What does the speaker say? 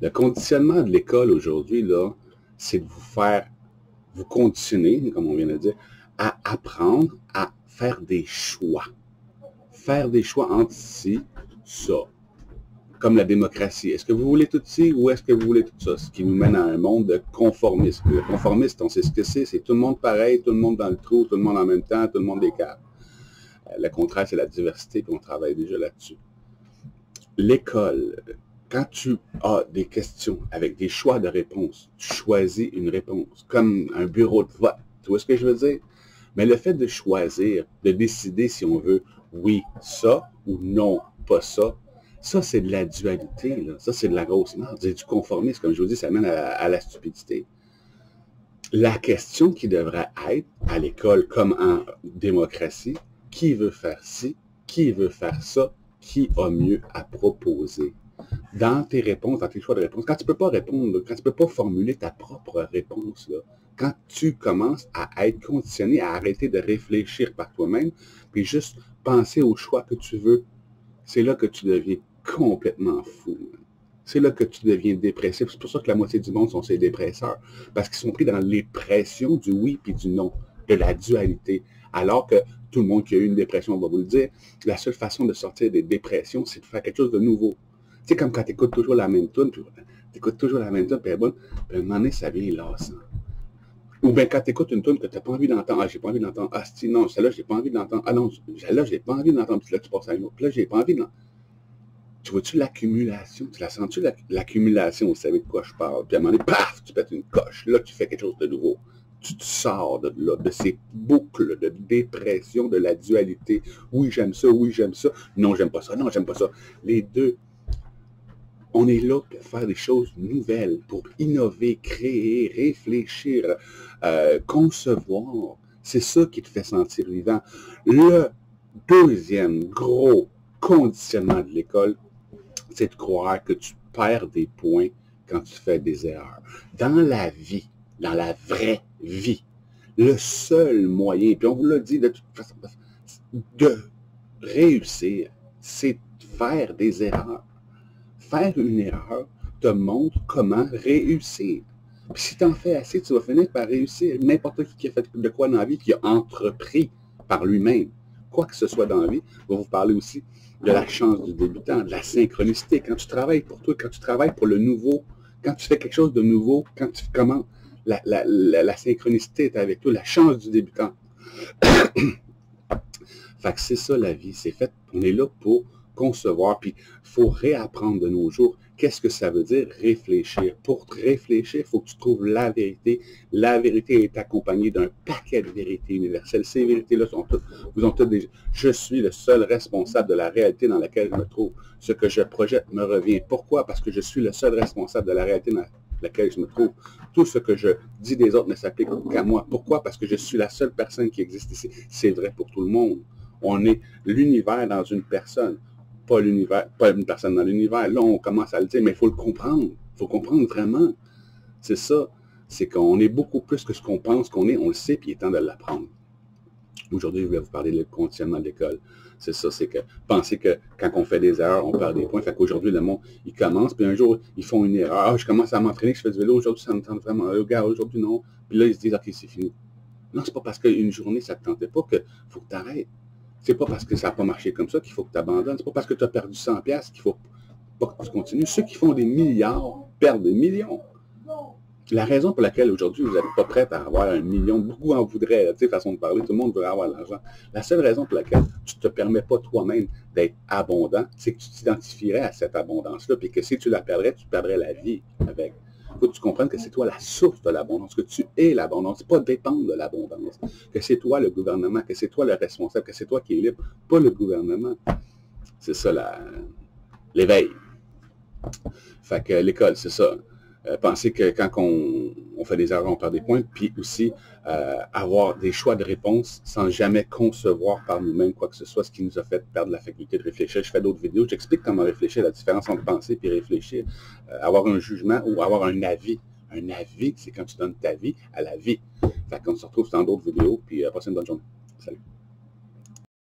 Le conditionnement de l'école aujourd'hui, là, c'est de vous conditionner, comme on vient de dire, à apprendre à faire des choix. Faire des choix entre ci, ça. Comme la démocratie. Est-ce que vous voulez tout ci ou est-ce que vous voulez tout ça? Ce qui nous mène à un monde de conformisme. Le conformisme, on sait ce que c'est tout le monde pareil, tout le monde dans le trou, tout le monde en même temps, tout le monde écart. Le contraire, c'est la diversité, puis on travaille déjà là-dessus. L'école, quand tu as des questions avec des choix de réponse, tu choisis une réponse, comme un bureau de vote. Tu vois ce que je veux dire? Mais le fait de choisir, de décider si on veut oui, ça, ou non, pas ça, ça, c'est de la dualité, là. Ça, c'est de la grosse merde. C'est du conformisme. Comme je vous dis, ça mène à la stupidité. La question qui devrait être à l'école, comme en démocratie, qui veut faire ci, qui veut faire ça, qui a mieux à proposer? Dans tes réponses, dans tes choix de réponse, quand tu ne peux pas répondre, quand tu ne peux pas formuler ta propre réponse, là, quand tu commences à être conditionné, à arrêter de réfléchir par toi-même, puis juste penser au choix que tu veux, c'est là que tu deviens complètement fou. C'est là que tu deviens dépressif. C'est pour ça que la moitié du monde sont ces dépresseurs. Parce qu'ils sont pris dans les pressions du oui puis du non, de la dualité. Alors que tout le monde qui a eu une dépression va vous le dire, la seule façon de sortir des dépressions, c'est de faire quelque chose de nouveau. Tu sais, comme quand tu écoutes toujours la même tune, puis elle est bonne, puis à un moment donné, ça vient lassant. Ou bien quand tu écoutes une tune que tu n'as pas envie d'entendre, ah, j'ai pas envie d'entendre, ah, si, non, celle-là, j'ai pas envie d'entendre, ah non, celle-là, j'ai pas envie d'entendre, puis là, tu passes à une autre, puis là, j'ai pas envie d'entendre. Tu vois-tu l'accumulation? Tu la sens-tu, l'accumulation? Vous savez de quoi je parle. Puis à un moment donné, paf, tu pètes une coche. Là, tu fais quelque chose de nouveau. Tu te sors de là, de ces boucles de dépression, de la dualité. Oui, j'aime ça, non, j'aime pas ça, non, j'aime pas ça. Les deux, on est là pour faire des choses nouvelles, pour innover, créer, réfléchir, concevoir. C'est ça qui te fait sentir vivant. Le deuxième gros conditionnement de l'école, c'est de croire que tu perds des points quand tu fais des erreurs. Dans la vie, dans la vraie vie, le seul moyen, puis on vous l'a dit de toute façon, de réussir, c'est de faire des erreurs. Faire une erreur te montre comment réussir. Puis si tu en fais assez, tu vas finir par réussir. N'importe qui a fait de quoi dans la vie, qui a entrepris par lui-même, quoi que ce soit dans la vie, va vous parler aussi de la chance du débutant, de la synchronicité. Quand tu travailles pour toi, quand tu travailles pour le nouveau, quand tu fais quelque chose de nouveau, quand tu commences, la synchronicité est avec toi, la chance du débutant. Fait que c'est ça la vie, c'est fait, on est là pour concevoir, puis il faut réapprendre de nos jours. Qu'est-ce que ça veut dire réfléchir? Pour réfléchir, il faut que tu trouves la vérité. La vérité est accompagnée d'un paquet de vérités universelles. Ces vérités-là vous ont toutes déjà. Je suis le seul responsable de la réalité dans laquelle je me trouve. Ce que je projette me revient. Pourquoi? Parce que je suis le seul responsable de la réalité dans laquelle je me trouve. Tout ce que je dis des autres ne s'applique qu'à moi. Pourquoi? Parce que je suis la seule personne qui existe ici. C'est vrai pour tout le monde. On est l'univers dans une personne. Pas l'univers, pas une personne dans l'univers. Là, on commence à le dire, mais il faut le comprendre. Il faut comprendre vraiment. C'est ça. C'est qu'on est beaucoup plus que ce qu'on pense qu'on est. On le sait, puis il est temps de l'apprendre. Aujourd'hui, je voulais vous parler du conditionnement de l'école. C'est ça, c'est que penser que quand on fait des erreurs, on perd des points. Fait qu'aujourd'hui, le monde, il commence, puis un jour, ils font une erreur. Ah, je commence à m'entraîner, je fais du vélo. Aujourd'hui, ça me tente vraiment. Regarde, aujourd'hui, non. Puis là, ils se disent, OK, c'est fini. Non, c'est pas parce qu'une journée, ça ne te tentait pas qu'il faut que tu arrêtes. C'est pas parce que ça n'a pas marché comme ça qu'il faut que tu abandonnes. C'est pas parce que tu as perdu 100$ qu'il faut pas que tu continues. Ceux qui font des milliards perdent des millions. La raison pour laquelle aujourd'hui vous n'êtes pas prêt à avoir 1 million, beaucoup en voudraient, tu sais, façon de parler, tout le monde veut avoir de l'argent. La seule raison pour laquelle tu ne te permets pas toi-même d'être abondant, c'est que tu t'identifierais à cette abondance-là, puis que si tu la perdrais, tu perdrais la vie avec. Il faut que tu comprennes que c'est toi la source de l'abondance, que tu es l'abondance, c'est pas dépendre de l'abondance, que c'est toi le gouvernement, que c'est toi le responsable, que c'est toi qui es libre, pas le gouvernement. C'est ça l'éveil. Fait que l'école, c'est ça. Penser que quand on fait des erreurs, on perd des points, puis aussi avoir des choix de réponse sans jamais concevoir par nous-mêmes quoi que ce soit, ce qui nous a fait perdre la faculté de réfléchir. Je fais d'autres vidéos, j'explique comment réfléchir, la différence entre penser et réfléchir, avoir un jugement ou avoir un avis. Un avis, c'est quand tu donnes ta vie à la vie. Fait qu'on se retrouve dans d'autres vidéos, puis passez une bonne journée. Salut.